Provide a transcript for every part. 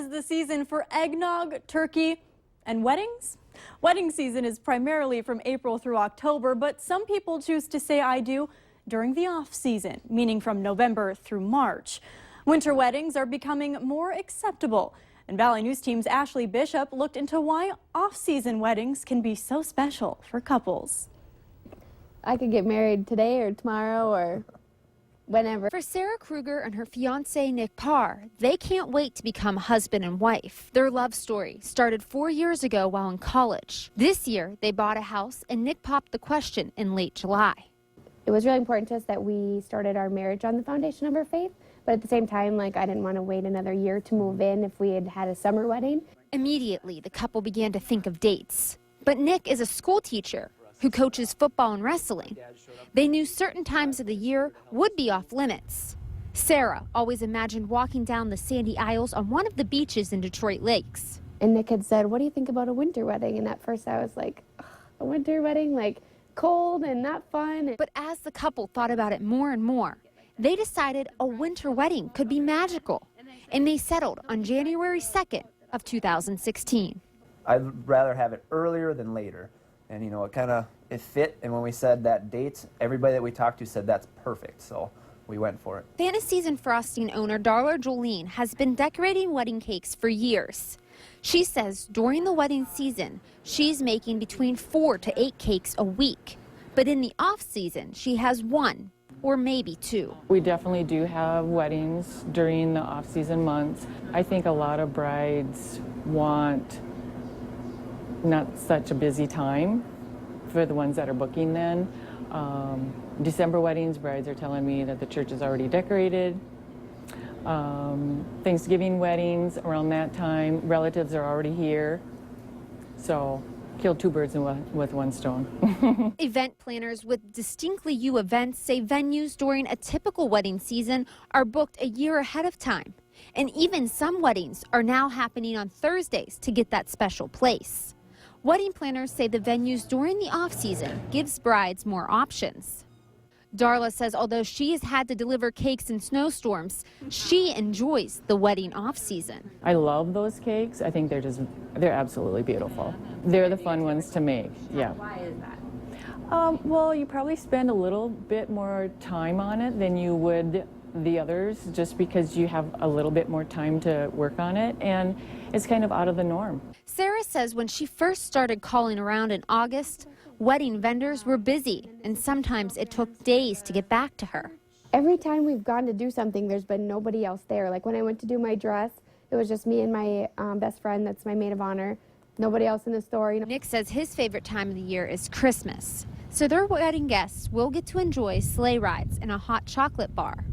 is the season for eggnog, turkey, and weddings. Wedding season is primarily from April through October, but some people choose to say I do during the off season, meaning from November through March. Winter weddings are becoming more acceptable, and Valley News Team's Ashley Bishop looked into why off-season weddings can be so special for couples. I could get married today or tomorrow or whenever. For Sarah Kruger and her fiancé Nick Parr, they can't wait to become husband and wife. Their love story started 4 years ago while in college. This year, they bought a house and Nick popped the question in late July. It was really important to us that we started our marriage on the foundation of our faith, but at the same time, I didn't want to wait another year to move in if we had had a summer wedding. Immediately, the couple began to think of dates. But Nick is a school teacher who coaches football and wrestling. They knew certain times of the year would be off limits. Sarah always imagined walking down the sandy aisles on one of the beaches in Detroit Lakes. And Nick had said, "What do you think about a winter wedding?" And at first I was like, a winter wedding, cold and not fun. But as the couple thought about it more and more, they decided a winter wedding could be magical. And they settled on January 2nd of 2016. I'd rather have it earlier than later. And, it fit. And when we said that date, everybody that we talked to said that's perfect. So we went for it. Fantasies and Frosting owner Darla Jolene has been decorating wedding cakes for years. She says during the wedding season, she's making between 4 to 8 cakes a week. But in the off season, she has 1 or maybe 2. We definitely do have weddings during the off-season months. I think a lot of brides want not such a busy time for the ones that are booking then. December weddings, brides are telling me that the church is already decorated. Thanksgiving weddings, around that time, relatives are already here. So kill 2 birds with 1 stone. Event planners with Distinctly You Events say venues during a typical wedding season are booked a year ahead of time. And even some weddings are now happening on Thursdays to get that special place. Wedding planners say the venues during the off-season gives brides more options. Darla says although she has had to deliver cakes in snowstorms, she enjoys the wedding off-season. I love those cakes. I think they're absolutely beautiful. They're the fun ones to make, yeah. Why is that? Well, you probably spend a little bit more time on it than you would the others, just because you have a little bit more time to work on it, and it's kind of out of the norm. Sarah says when she first started calling around in August, wedding vendors were busy, and sometimes it took days to get back to her. Every time we've gone to do something, there's been nobody else there. Like when I went to do my dress, it was just me and my best friend, that's my maid of honor. Nobody else in the store. Nick says his favorite time of the year is Christmas, so their wedding guests will get to enjoy sleigh rides and a hot chocolate bar.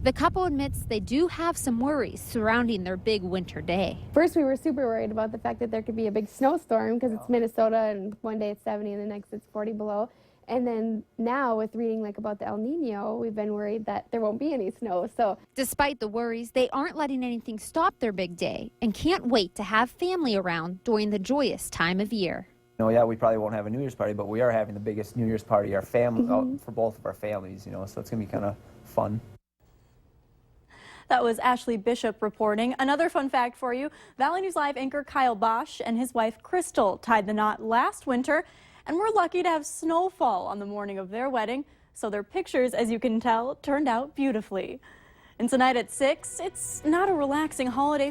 The couple admits they do have some worries surrounding their big winter day. First, we were super worried about the fact that there could be a big snowstorm because it's Minnesota and one day it's 70 and the next it's 40 below. And then now with reading about the El Nino, we've been worried that there won't be any snow. So despite the worries, they aren't letting anything stop their big day and can't wait to have family around during the joyous time of year. Yeah, we probably won't have a New Year's party, but we are having the biggest New Year's party for both of our families, so it's going to be kind of fun. That was Ashley Bishop reporting. Another fun fact for you, Valley News Live anchor Kyle Bosch and his wife Crystal tied the knot last winter, and we're lucky to have snowfall on the morning of their wedding, so their pictures, as you can tell, turned out beautifully. And tonight at 6, it's not a relaxing holiday